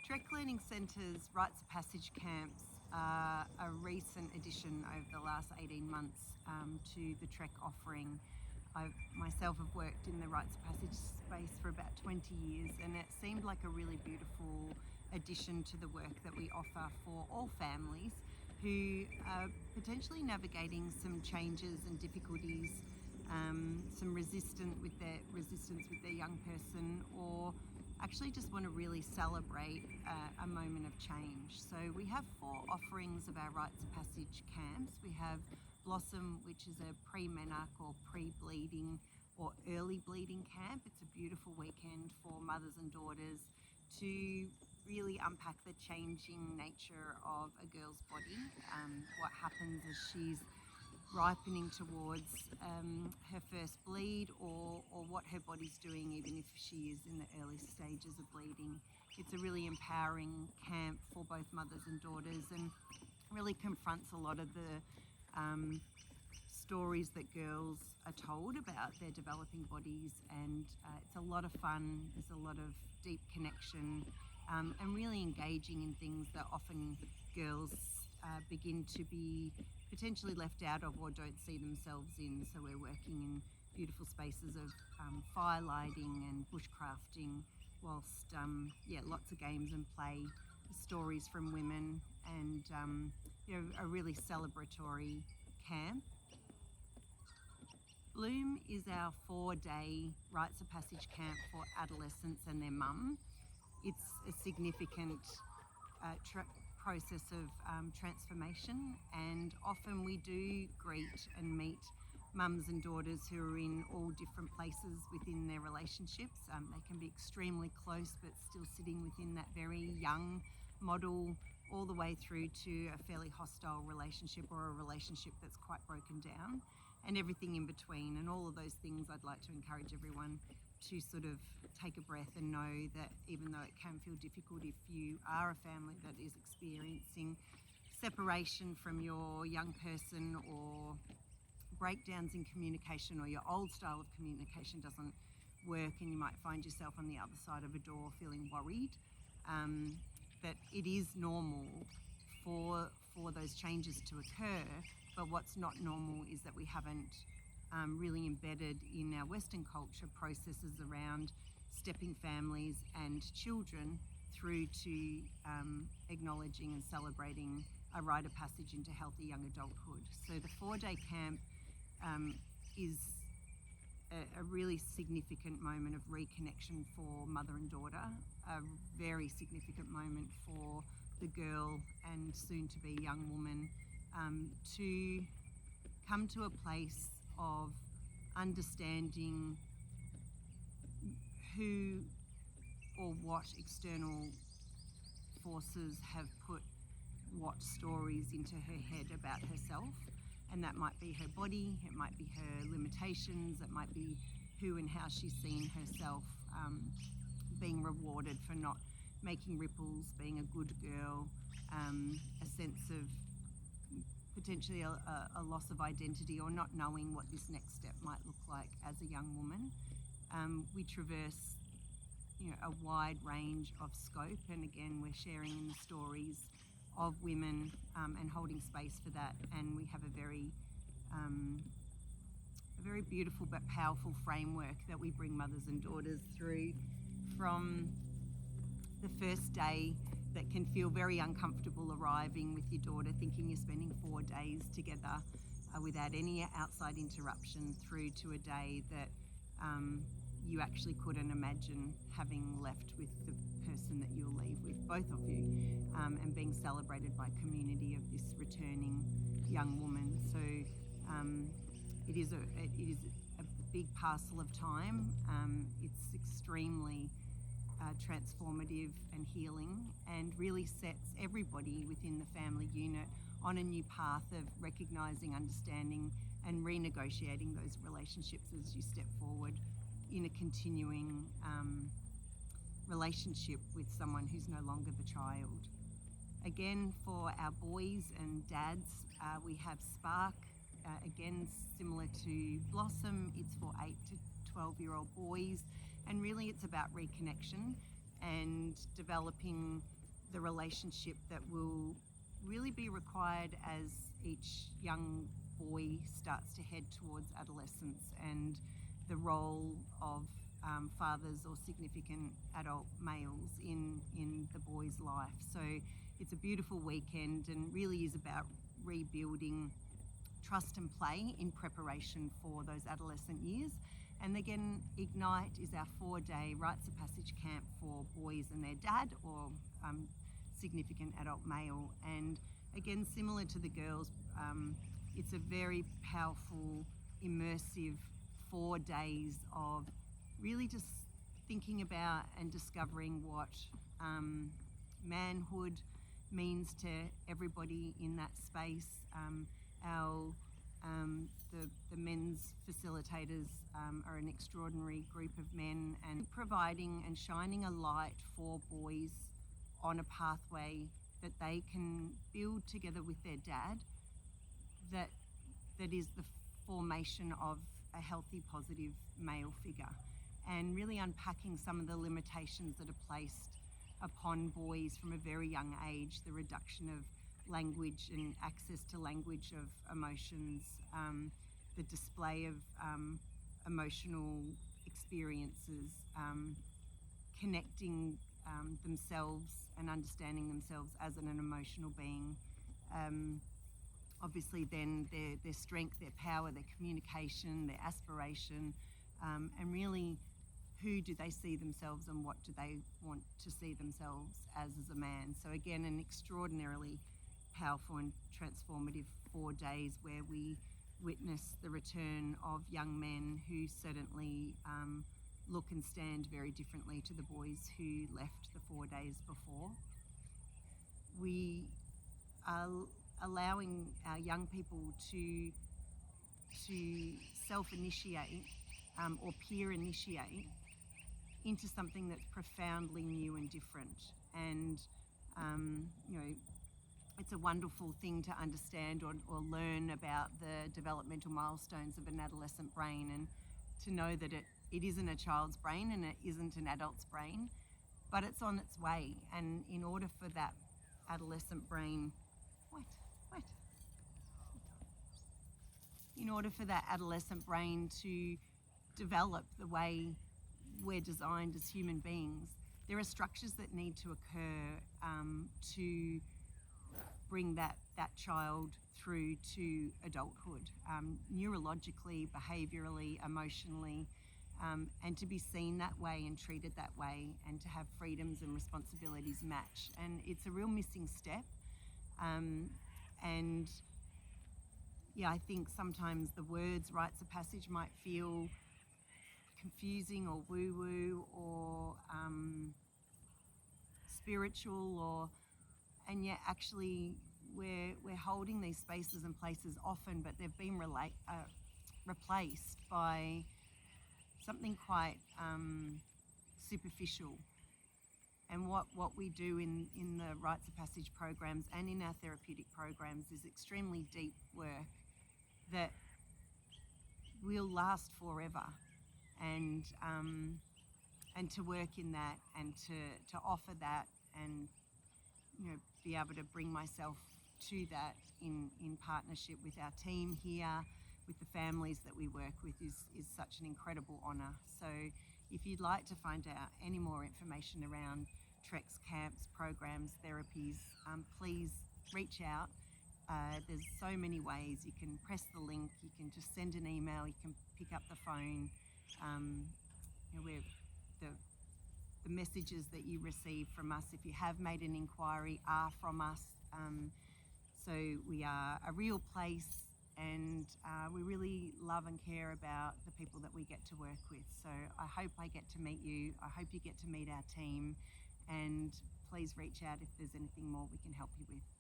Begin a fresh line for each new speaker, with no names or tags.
Trek Learning Centre's Rites of Passage camps are a recent addition over the last 18 months to the Trek offering. I myself have worked in the Rites of Passage space for about 20 years, and it seemed like a really beautiful addition to the work that we offer for all families who are potentially navigating some changes and difficulties, some resistance with their young person, or actually just want to really celebrate a moment of change. So we have 4 offerings of our Rites of Passage camps. We have Blossom, which is a pre-menarche or pre-bleeding or early bleeding camp. It's a beautiful weekend for mothers and daughters to really unpack the changing nature of a girl's body, what happens as she's ripening towards her first bleed, or what her body's doing even if she is in the early stages of bleeding. It's a really empowering camp for both mothers and daughters, and really confronts a lot of the stories that girls are told about their developing bodies, and it's a lot of fun. There's a lot of deep connection, and really engaging in things that often girls begin to be potentially left out of or don't see themselves in. So we're working in beautiful spaces of fire lighting and bushcrafting, whilst lots of games and play, stories from women, and a really celebratory camp. Bloom is our 4-day Rites of Passage camp for adolescents and their mum. It's a significant process of transformation, and often we do greet and meet mums and daughters who are in all different places within their relationships. They can be extremely close but still sitting within that very young model, all the way through to a fairly hostile relationship or a relationship that's quite broken down, and everything in between. And all of those things, I'd like to encourage everyone to sort of take a breath and know that even though it can feel difficult, if you are a family that is experiencing separation from your young person, or breakdowns in communication, or your old style of communication doesn't work, and you might find yourself on the other side of a door feeling worried, that it is normal for those changes to occur. But what's not normal is that we haven't really embedded in our Western culture processes around stepping families and children through to acknowledging and celebrating a rite of passage into healthy young adulthood. So the 4-day camp is a really significant moment of reconnection for mother and daughter, a very significant moment for the girl and soon to be young woman, to come to a place of understanding who or what external forces have put what stories into her head about herself. And that might be her body, it might be her limitations, it might be who and how she's seen herself being rewarded for not making ripples, being a good girl, a sense of potentially a loss of identity, or not knowing what this next step might look like as a young woman. We traverse a wide range of scope, and again we're sharing in the stories of women and holding space for that. And we have a very beautiful but powerful framework that we bring mothers and daughters through, from the first day that can feel very uncomfortable, arriving with your daughter thinking you're spending 4 days together without any outside interruption, through to a day that you actually couldn't imagine having left with the person that you'll leave with, both of you, and being celebrated by community of this returning young woman. So it is a big parcel of time. It's extremely transformative and healing, and really sets everybody within the family unit on a new path of recognising, understanding and renegotiating those relationships as you step forward in a continuing relationship with someone who's no longer the child. Again, for our boys and dads, we have Spark. Again, similar to Blossom, it's for 8 to 12-year-old boys, and really it's about reconnection and developing the relationship that will really be required as each young boy starts to head towards adolescence, and the role of fathers or significant adult males in the boy's life. So it's a beautiful weekend and really is about rebuilding trust and play in preparation for those adolescent years. And again, Ignite is our 4-day rites of passage camp for boys and their dad, or significant adult male. And again, similar to the girls, it's a very powerful, immersive 4 days of really just thinking about and discovering what manhood means to everybody in that space. The men's facilitators are an extraordinary group of men, and providing and shining a light for boys on a pathway that they can build together with their dad, that is the formation of a healthy, positive male figure, and really unpacking some of the limitations that are placed upon boys from a very young age, the reduction of language and access to language of emotions, the display of emotional experiences, connecting themselves and understanding themselves as an emotional being. Obviously then their strength, their power, their communication, their aspiration, and really who do they see themselves and what do they want to see themselves as a man. So again, an extraordinarily powerful and transformative 4 days where we witness the return of young men who certainly look and stand very differently to the boys who left the 4 days before. We are allowing our young people to self-initiate or peer initiate into something that's profoundly new and different. And it's a wonderful thing to understand or learn about the developmental milestones of an adolescent brain, and to know that it isn't a child's brain and it isn't an adult's brain, but it's on its way. And in order for that adolescent brain, in order for that adolescent brain to develop the way we're designed as human beings, there are structures that need to occur to bring that child through to adulthood, neurologically, behaviourally, emotionally, and to be seen that way and treated that way, and to have freedoms and responsibilities match. And it's a real missing step. And yeah, I think sometimes the words rites of passage might feel confusing or woo-woo or spiritual, and yet actually we're holding these spaces and places often, but they've been replaced by something quite superficial. And what we do in the rites of passage programs and in our therapeutic programs is extremely deep work that will last forever. And to work in that and to offer that, and be able to bring myself to that in partnership with our team here, with the families that we work with, is such an incredible honour. So if you'd like to find out any more information around Treks, camps, programs, therapies, please reach out. There's so many ways. You can press the link, you can just send an email, you can pick up the phone. The messages that you receive from us, if you have made an inquiry, are from us. So we are a real place, and we really love and care about the people that we get to work with. So I hope I get to meet you. I hope you get to meet our team, and please reach out if there's anything more we can help you with.